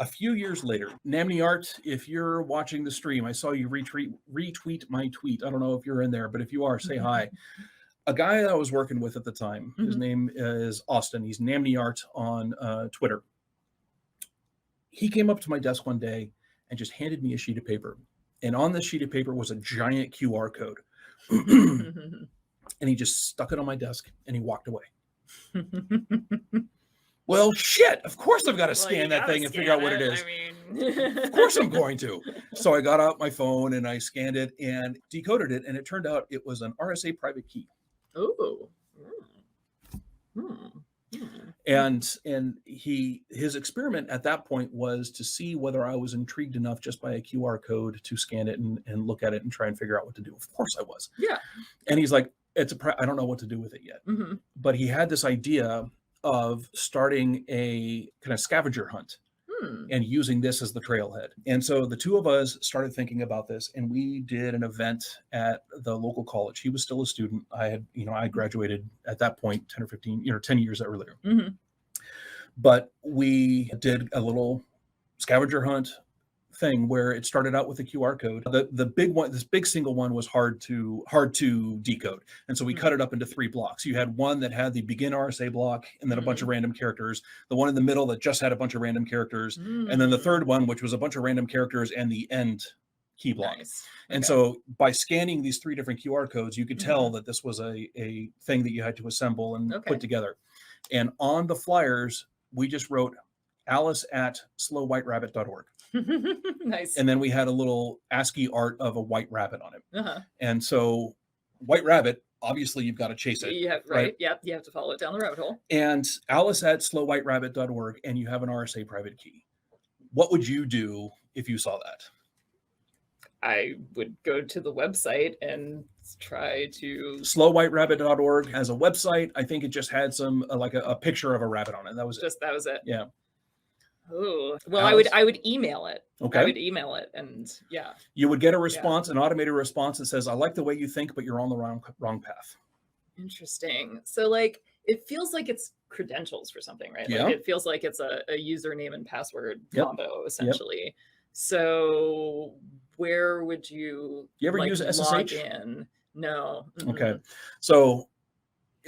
few years later, Namniart, if you're watching the stream, I saw you retweet my tweet. I don't know if you're in there, but if you are, say hi. A guy that I was working with at the time, his name is Austin. He's Namniart on Twitter. He came up to my desk one day and just handed me a sheet of paper. And on this sheet of paper was a giant QR code. And he just stuck it on my desk and he walked away. Well, shit, of course I've got to scan that thing and figure out what it is. I mean... Of course I'm going to. So I got out my phone and I scanned it and decoded it. And it turned out it was an RSA private key. Oh. And his experiment at that point was to see whether I was intrigued enough just by a QR code to scan it and look at it and try and figure out what to do. Of course I was. Yeah. And he's like, I don't know what to do with it yet. But he had this idea of starting a kind of scavenger hunt and using this as the trailhead. And so the two of us started thinking about this, and we did an event at the local college. He was still a student. I graduated at that point 10 or 15, 10 years earlier. But we did a little scavenger hunt thing where it started out with a QR code. The big one, this big single one, was hard to decode, and so we cut it up into 3 blocks. You had one that had the begin RSA block, and then a bunch of random characters. The one in the middle that just had a bunch of random characters, and then the third one, which was a bunch of random characters and the end key block. Nice. And so by scanning these 3 different QR codes, you could tell that this was a thing that you had to assemble and put together. And on the flyers, we just wrote alice@slowwhiterabbit.org. Nice. And then we had a little ASCII art of a white rabbit on it. And so white rabbit, obviously you've got to chase it. Yeah, right. Yep. You have to follow it down the rabbit hole. And alice@slowwhiterabbit.org, and you have an RSA private key. What would you do if you saw that? I would go to the website and try to... Slowwhiterabbit.org has a website. I think it just had some like a picture of a rabbit on it. That was That was it. Yeah. Oh, well, I would email it. Okay. I would email it, and yeah. You would get a response, an automated response that says, "I like the way you think, but you're on the wrong path." Interesting. So like, it feels like it's credentials for something, right? Yeah. Like it feels like it's a username and password combo, essentially. So where would you ever use SSH? Log in? No. Okay. So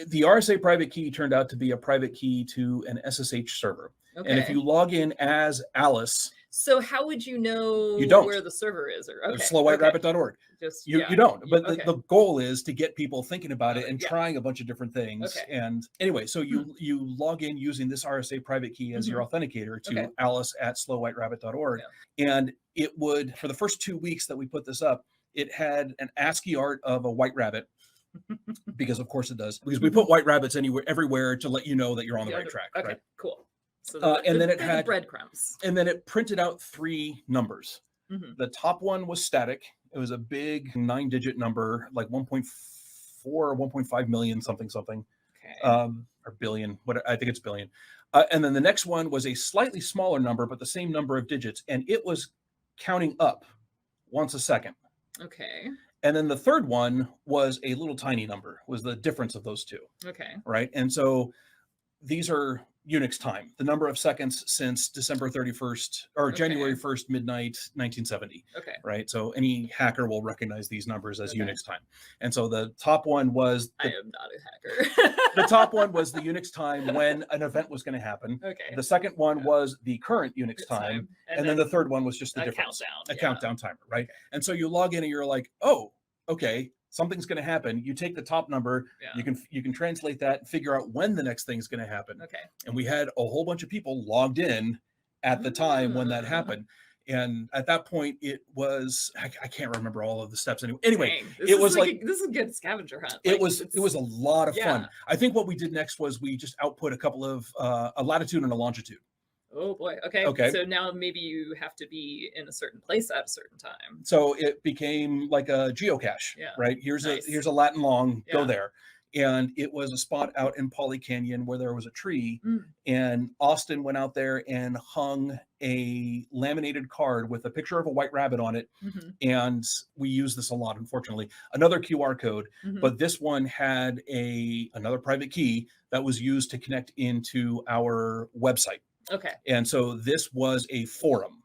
the RSA private key turned out to be a private key to an SSH server. Okay. And if you log in as Alice, so how would you know where the server is? Or slowwhiterabbit.org. Just you don't. But the goal is to get people thinking about it and trying a bunch of different things. Okay. And anyway, so you log in using this RSA private key as your authenticator to alice@slowwhiterabbit.org. Yeah. And it would, for the first 2 weeks that we put this up, it had an ASCII art of a white rabbit. Because of course it does. Because we put white rabbits everywhere to let you know that you're on the right track. Okay, right? Cool. So and then it had breadcrumbs. And then it printed out 3 numbers. The top one was static. It was a big 9-digit number, like 1.4 or 1.5 million, something. Okay. Or billion. I think it's billion. And then the next one was a slightly smaller number, but the same number of digits, and it was counting up once a second. Okay. And then the third one was a little tiny number, was the difference of those 2. Okay. Right. And so these are Unix time, the number of seconds since December 31st or January 1st, midnight, 1970. Okay. Right. So any hacker will recognize these numbers as Unix time. And so the top one was... I am not a hacker. The top one was the Unix time when an event was going to happen. Okay. The second one was the current Unix time. And then the third one was just the difference. Countdown. A countdown timer. Right. Okay. And so you log in and you're like, oh, okay, something's going to happen. You take the top number, you can translate that and figure out when the next thing's going to happen. Okay. And we had a whole bunch of people logged in at the time when that happened. And at that point, it was, I can't remember all of the steps anyway. It was like this is a good scavenger hunt. It was a lot of fun. I think what we did next was we just output a couple of a latitude and a longitude. Oh boy. Okay. So now maybe you have to be in a certain place at a certain time. So it became like a geocache, right? Here's a Latin long, go there. And it was a spot out in Poly Canyon where there was a tree. And Austin went out there and hung a laminated card with a picture of a white rabbit on it. And we use this a lot, unfortunately. Another QR code, but this one had another private key that was used to connect into our website. Okay. And so this was a forum.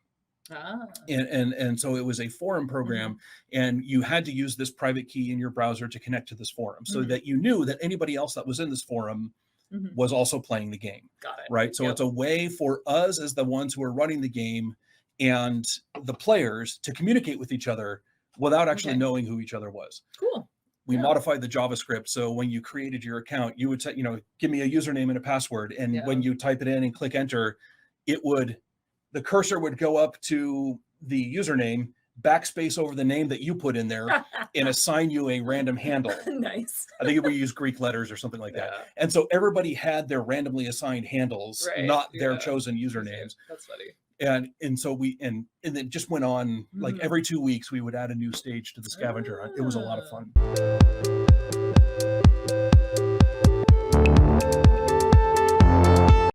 Ah. And so it was a forum program, Mm-hmm. and you had to use this private key in your browser to connect to this forum so Mm-hmm. that you knew that anybody else that was in this forum Mm-hmm. was also playing the game. Got it. Right. So Yep. it's a way for us as the ones who are running the game and the players to communicate with each other without actually Okay. knowing who each other was. Cool. We Yeah. modified the JavaScript so when you created your account, you would say, give me a username and a password. And Yeah. when you type it in and click enter, the cursor would go up to the username, backspace over the name that you put in there, and assign you a random handle. Nice. I think we use Greek letters or something like that. And so everybody had their randomly assigned handles, Right. not their chosen usernames. That's funny. And so and it just went on like every 2 weeks we would add a new stage to the scavenger hunt. It was a lot of fun.